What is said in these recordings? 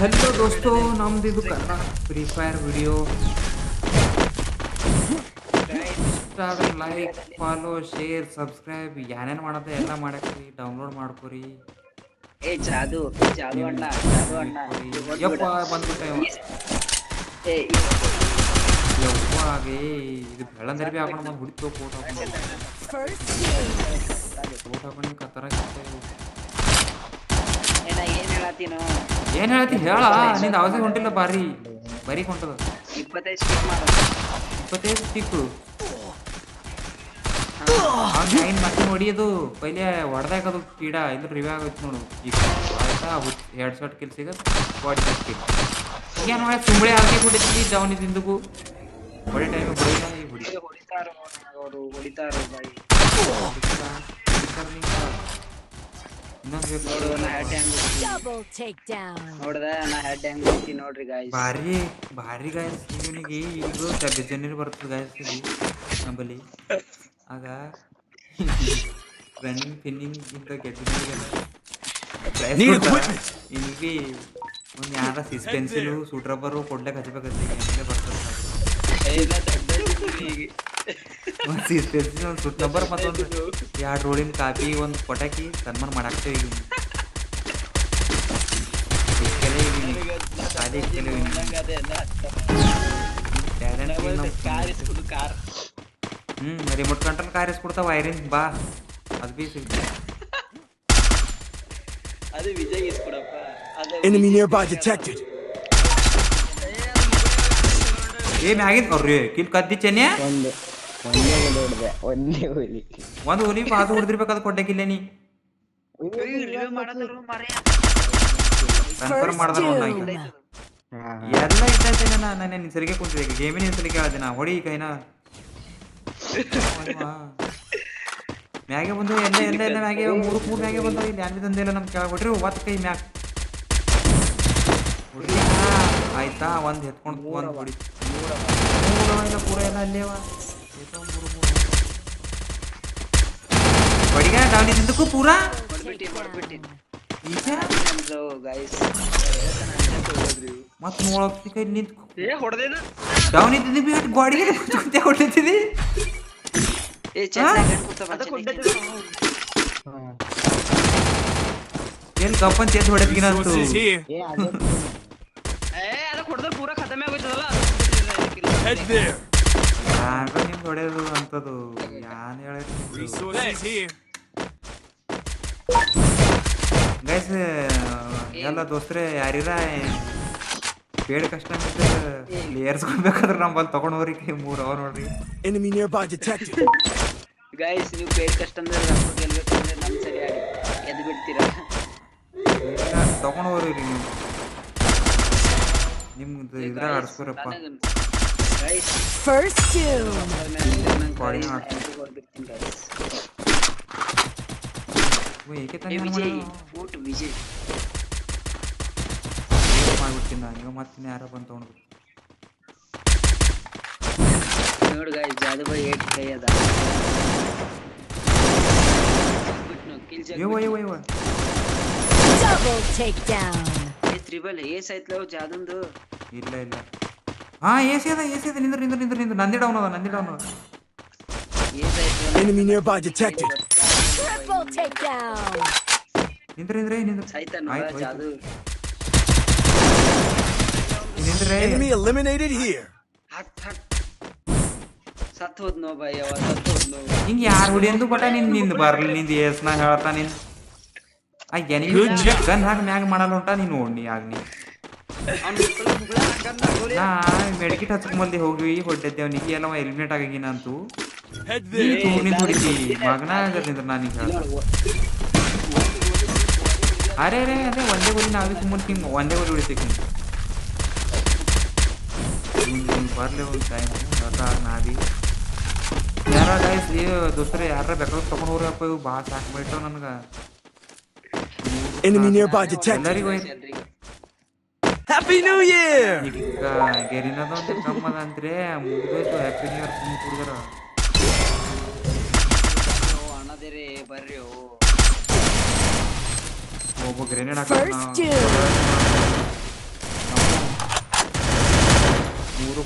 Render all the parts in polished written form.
Hello दोस्तों ನಮ್ದು ಇದು Kannada free fire video like follow share subscribe ಏನೇನು ಮಾಡತ್ತೆ ಎಲ್ಲ ಮಾಡಕ್ರಿ ಡೌನ್ಲೋಡ್ ಮಾಡ್ಕೊರಿ ಏ ಜಾದು ಅಣ್ಣ ಯಪ್ಪ ಬಂದ್ಬಿಟ್ಟೆ ಏ ಯಪ್ಪ ಆಗೇ ಇದು ಬೆಳ್ಳಂದರಿ ಬಿ ಹಾಕೊಂಡು ಬಂದು ಹುಡಿತು ಫೋಟೋ ಹಾಕೊಂಡು ಕತ್ತರ ಏನ್ ಹೇಳತ್ತೀನೋ ಏನು ಹೇಳ್ತಿ ಹೇಳ ನಿಂದು ಅವಧಿ ಹೊಂಟಿಲ್ಲ ಬರೀ ಹೊಂಟದ 25 ಸ್ಟಿಕ್ಕು ಅವ್ನು ಮತ್ತೆ ಹೊಡಿಯೋದು ಪೈಲೆ ಹೊಡೆದಾಕದು ಕೀಡ ಇದ್ರ ರಿವ್ಯೂ ಆಗುತ್ತೆ ನೋಡು ಈಗ ಆಯ್ತಾ ಎರಡು ಶಾಟ್ ಕಿಲ್ ಸಿಗತ್ತೆ 45 ಕಿಲ್ ಈಗ ನೋಡಿ ಸುಮ್ಮನೆ ಹಾಕಿ ಬಿಟ್ಟಿದ್ವಿ ಡೌನ್ ಇದ್ದಿಂದಗೂ ಹೊಡೆ ಟೈಮಿಗೆ ಹೊಡಿತಾರೋ ಬಾಯಿ ಭಾರಿ ಗಾಯಸ್ ಇವನಿಗೆ ಈಗ ಜನರು ಬರ್ತದೆ ಗಾಯಸ್ ನಂಬಲ್ಲಿ ಆಗ ರನ್ನಿಂಗ್ ಫಿನ್ನಿಂಗ್ ಇಂತ ಗೆದ್ದಿಗೆಲ್ಲ ಇನ್ನಿಗೆ ಒಂದು ಯಾರ ಸಿಸ್ಪೆನ್ಸಿಲು ಸೂಟ್ರಬ್ಬರು ಕೊಡ್ಲಿಕ್ಕೆ ಹಚ್ಚಬೇಕಂತ ಬರ್ತದೆ ಒಂದು ಸಿಸ್ಪೆನ್ಸಿಲ್ ಒಂದು ಸೂಟ್ ನಂಬರ್ ಮತ್ತೊಂದು ಎರಡು ರೋಡಿನ ಕಾಪಿ ಒಂದು ಪಟಾಕಿ ಸನ್ಮಾನ ಮಾಡಾಕ್ತೇವೆ ಈಗ ರಿಮೋಟ್ ಕಂಟ್ರೋಲ್ ಕಾರ್ ಇಸ್ಕೊಡ್ತಾವ ವೈರಿಂಗ್ ಬಾ ಅದು ಬಿ ಸಿಗ್ತದೆ ಅದು ವಿಜಯ್ ಇಸ್ಕೊಡಪ್ಪ Enemy nearby detected. ಏ ಮ್ಯಾಗಿನ್ ಅವ್ರಿ ಕಿಲ್ ಕದ್ದಿಚ್ಚೇನೆ ಒಂದು ಹುಲಿ ಅದು ಹೊಡೆದಿರ್ಬೇಕಾದ್ರೆ ಕೊಡ್ಲಿಕ್ಕಿಲ್ಲ ನೀ ಕನ್ಫರ್ಮ್ ಮಾಡಿದ್ರು ಎಲ್ಲ ಇಟ್ಟೇನೆ ನಾನು ಸರಿಗೆ ಕುಂತಿದ್ದೆ ಗೇಮಿನ ಸರಿಗೆ ಹೇಳಿದೆ ನಾ ಹೊಡಿ ಕೈನ ಮ್ಯಾಗೆ ಬಂದು ಎಲ್ಲ ಮ್ಯಾಗೆ ಮೂರು ಮ್ಯಾಗೆ ಬಂದವು ಇಲ್ಲಿ ಯಾರು ತಂದೆಲ್ಲ ನಮ್ಗೆ ಕೆಳಗೆ ಹೊಡ್ರಿ ಒತ್ತು ಕೈ ಮ್ಯಾಗ ಹೊಡಿ ಆಯ್ತಾ ಒಂದು ಎತ್ಕೊಂಡು ಒಂದು ಹೊಡಿ ಇಲ್ಲ ಪೂರ ಎಲ್ಲ ಅಲ್ಲೇವ ಹೊಡಿಗ ಡೌನ್ ಇದ್ದಕ್ಕೂ ಪೂರ ಮತ್ತೆ ನೋಡೋಕೆ ಕೈ ನಿಂತು ಡೌನ್ ಇದ್ದಿದ್ದು ಬಿ ಗಾಡಿಗೆ ಹೊಡಿತಿದ್ದಿ ಏನ್ ಕಪ್ಪನ್ ಚೇತ್ ಹೊಡೆದ್ಗಿನ ಅಂತು ಪೂರಾ ಖತಮೆ ಆಗೋಯ್ತದಲ್ಲ ಯಾರು ನಿಮ್ಗೆ ಹೊಡೆಯೋದು ಅಂತದು ಯಾನ್ ಹೇಳಿ ಗೈಸ್ ಎಲ್ಲ ದೋಸ್ತ್ರೆ ಯಾರಿರ ಬೇಡ ಕಷ್ಟ ಏರ್ಸ್ಕೊಳ್ಬೇಕಾದ್ರೆ ನಮ್ಮಲ್ಲಿ ತಗೊಂಡವ್ರಿ ಕೈ 3 ಅವರ್ ನೋಡ್ರಿ Enemy nearby detected. ಗೈಸ್ ನೀವು ಬೇಡ ಕಷ್ಟ ಅಂದ್ರೆ ಗೆಲ್ಬೇಕಂದ್ರೆ ನಮ್ಮ ಸರಿ ಆಡಿ ಎದ್ದು ಬಿಡ್ತೀರಾ ತಗೊಂಡವ್ರಿ ನೀವು ನಿಮ್ದು ಇದ್ರಾಗ ಆಡ್ಸ್ಕೊರಪ್ಪ First two. ವಿಜಯ್ ಮಾಡ್ಬಿಡ್ತೀನಿ ನಾನು ಈಗ ಮತ್ತೆ ಯಾರ ಬಂದು ತಗೊಂಡು ನೋಡು ಗಾಯ್ಸ್ ಜಾದು ಬಾಯ್ 8 ಕೈ ಅದ Double takedown. ತ್ರಿಬಲ್ ಏಸ್ ಆಯ್ತಲ್ಲ ಜಾದಂದು ಇಲ್ಲ ಹಾ ಏಸಿ ಅದ ನಿಂದ್ರ ನಂದಿ ಡೌನ್ ಅದ ಏಸ್ ಆಯ್ತು Enemy nearby detected. Triple takedown. ನಿಂದ್ರ ಸಾಯ್ತಾ ನೋಡ ಜಾದು Enemy eliminated here. ಹಟ್ ಸತ್ ಹೋದ್ನೋ ಬಾಯ್ ಅವ ಸತ್ ಹೋದ್ನೋ ಹಿಂಗೆ ಯಾರು ಹೊಡಿಯಂದು ಬಟ ನಿಂದು ಬರ್ಲಿ ನಿಂದು ಏಸ್ನ ಹೇಳ್ತಾ ನೀನು ಆ ಎನಿಮಿ ಗನ್ ಹಾಕಿ ಮ್ಯಾಗ ಮಾಡಲ್ಲ ಹೊಂಟ ನೀನು ನೋಡಿ ಆಗ ನೀ ನಾ ಮೆಡಿಕಿಟ್ ಹಚ್ಕೊಂಬಲ್ದಿ ಹೋಗಿ ಹೊಡ್ಡಿದ್ದೆ ಅವನಿಗೆ ಎಲ್ಲ ಎಲಿಮಿನೇಟ್ ಆಗಿನ ಅಂತೂ ನಿಂದು ಹೊಡಿತಿ ಮಗನ ಆಗತ್ತಿದ್ರ ನಾನೀಗ ಅರೆ ಅದೇ ಒಂದೇ ಗೋಲಿ ನಾವೇ ಸುಮ್ಮನೆ ಹಿಂಗೆ ಒಂದೇ ಗೋಲಿ ಹೊಡಿತೀವಿ ಬರ್ಲಿ ಒಂದು ಟೈಮ್ ನಾದಿ ಯಾರ ಗೈಸ್ ದೋಸ್ತರೆ ಯಾರ ಬೇಕಾದ್ರೆ ತಗೊಂಡು ಹೋಗ್ರಪ್ಪ ಇವು ಭಾಳ ಸಾಕು ಬಿಟ್ಟವು ನನಗೆ Enemy nearby detected. ಎಲ್ಲರಿಗೂ Happy New Year. ಈಗ ಗೆರಿನದೊಂದು ಕಮ್ಮದ ಅಂದ್ರೆ ಮುಗಿದೋಯ್ತು ಹ್ಯಾಪಿ ನ್ಯೂ ಇಯರ್ ಸುಮ್ಮನೆ ಕುಡಿದಾರ ಅಣ್ಣದೇರೆ ಬರ್ರಿ ಒಬ್ಬ ಗ್ರೆನೇಡ್ First two.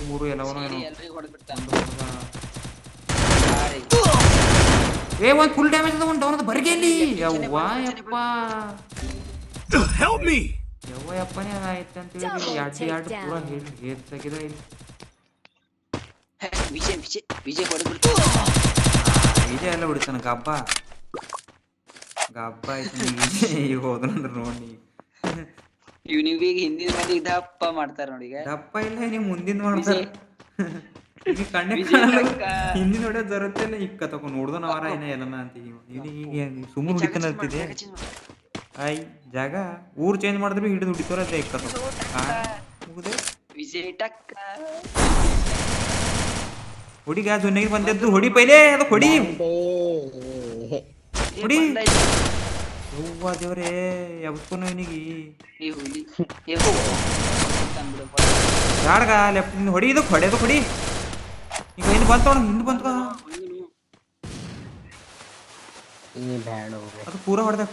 ಮೂರು ಎಲ್ಲವನೋ ಏನೋ ಎಲ್ರಿಗೂ ಹೊಡೆದ್ಬಿಟ್ಟ ಏ ಒಂದು ಫುಲ್ ಡ್ಯಾಮೇಜ್ ಅದ ಒಂದು ಡೌನ್ ಅದ ಬರ್ಗೆಲ್ಲಿ ಯವ್ವ ಯಪ್ಪ Help me! ಯವ್ವ ಯಪ್ಪನೇ ಅದಾಯ್ತು ಅಂತ ಹೇಳಿ ಎರಡು ಪೂರ ಹೇರ್ಸಾಗಿದೆ ಇಲ್ಲಿ ವಿಜಯ್ ಹೊಡೆದ್ಬಿಡ್ತ ವಿಜಯ ಎಲ್ಲ ಹೊಡಿತಾನ ಗಬ್ಬ ಆಯ್ತು ಈಗ ಹೋದ್ರಂದ್ರೆ ನೋಡಿ ಇವ್ನಿಗೆ ಹಿಂದಿನ ಮಂದಿಗೆ ದಪ್ಪ ಮಾಡ್ತಾರ ನೋಡಿ ಈಗ ದಪ್ಪ ಇಲ್ಲ ನೀವು ಮುಂದಿನ ಮಾಡ್ತಾರ ಈಗ ಕಣ್ಣೆ ಹಿಂದಿನ ಹೊಡೆಯೋದು ಜರುತ್ತಿಲ್ಲ ಈಗ ತಗೊಂಡು ನೋಡ್ದು ನಾವಾರ ಏನ ಎಲ್ಲನ ಅಂತ ಈಗ ಸುಮ್ಮನೆ ಹುಡಿತಾನ ಇರ್ತಿದೆ ಆಯ್ ಜಾಗ ಊರು ಚೇಂಜ್ ಮಾಡಿದ್ರೆ ಹಿಡಿದು ಹುಡಿತಾರ ಇಕ್ಕ ಮುಗಿದೆ ವಿಜಯ್ ಟಕ್ಕ ಹುಡಿಗ ಜೊನ್ನೆಗೆ ಬಂದದ್ದು ಹೊಡಿ ಪೈಲೆ ಅದು ಹೊಡಿ ಹೊಡಿ ಯವ್ವ ದೇವ್ರೇ ಎಬ್ಸ್ಕೊನು ಇವನಿಗೆ ಜಾಡ್ಗ ಲೆಫ್ಟ್ ಹೊಡಿ ಇದಕ್ಕೆ ಹೊಡೆದು ಹೊಡಿ ಈಗ ಹಿಂದೆ ಬಂತ ಅದು ಪೂರ ಹೊಡೆದ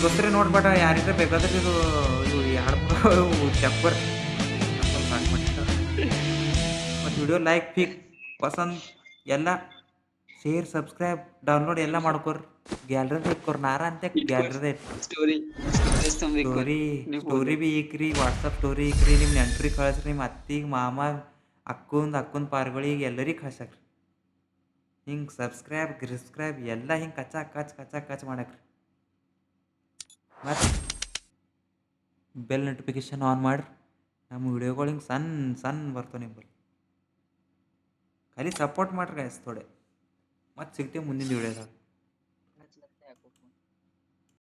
ಗೊತ್ತರೆ ನೋಡ್ಬೇಡ ಯಾರಿದ್ರೆ ಬೇಕಾದ್ರೆ ಇದು ಎರಡು ಚಪ್ಪರ್ ಸಾಕು ಮತ್ತು ವಿಡಿಯೋ ಲೈಕ್ ಫಿಕ್ ಪಸಂದ್ ಎಲ್ಲ ಶೇರ್ ಸಬ್ಸ್ಕ್ರೈಬ್ ಡೌನ್ಲೋಡ್ ಎಲ್ಲ ಮಾಡ್ಕೋರಿ ಗ್ಯಾಲರಿ ಇಟ್ಕೋರಿ ನಾರ ಅಂತ ಗ್ಯಾಲರಿ ಸ್ಟೋರಿ ಬಿ ಈಕ್ರಿ ವಾಟ್ಸಪ್ ಸ್ಟೋರಿ ಈಕ್ರಿ ನಿಮ್ಮ ನೆಂಟ್ರಿಗೆ ಕಳಿಸ್ರಿ ನಿಮ್ಮ ಅತ್ತಿಗೆ ಮಾಮ ಅಕ್ಕನ ಪಾರ್ಗಳಿಗೆ ಎಲ್ಲರಿಗೆ ಕಳ್ಸಕ್ರಿ ಹಿಂಗೆ ಸಬ್ಸ್ಕ್ರೈಬ್ ಎಲ್ಲ ಹಿಂಗೆ ಕಚ ಮಾಡಕ್ರಿ ಮತ್ತು ಬೆಲ್ ನೋಟಿಫಿಕೇಶನ್ ಆನ್ ಮಾಡಿರಿ ನಮ್ಮ ವಿಡಿಯೋಗಳು ಹಿಂಗೆ ಸಣ್ಣ ಬರ್ತಾವೆ ನಿಮ್ಮಲ್ಲಿ ಖಾಲಿ ಸಪೋರ್ಟ್ ಮಾಡ್ರಿ ಗೈಸ್ ಥೋಡೆ ಮತ್ತೆ ಸಿಗ್ತೀವಿ ಮುಂದಿನ ವಿಡಿಯೋದಾಗ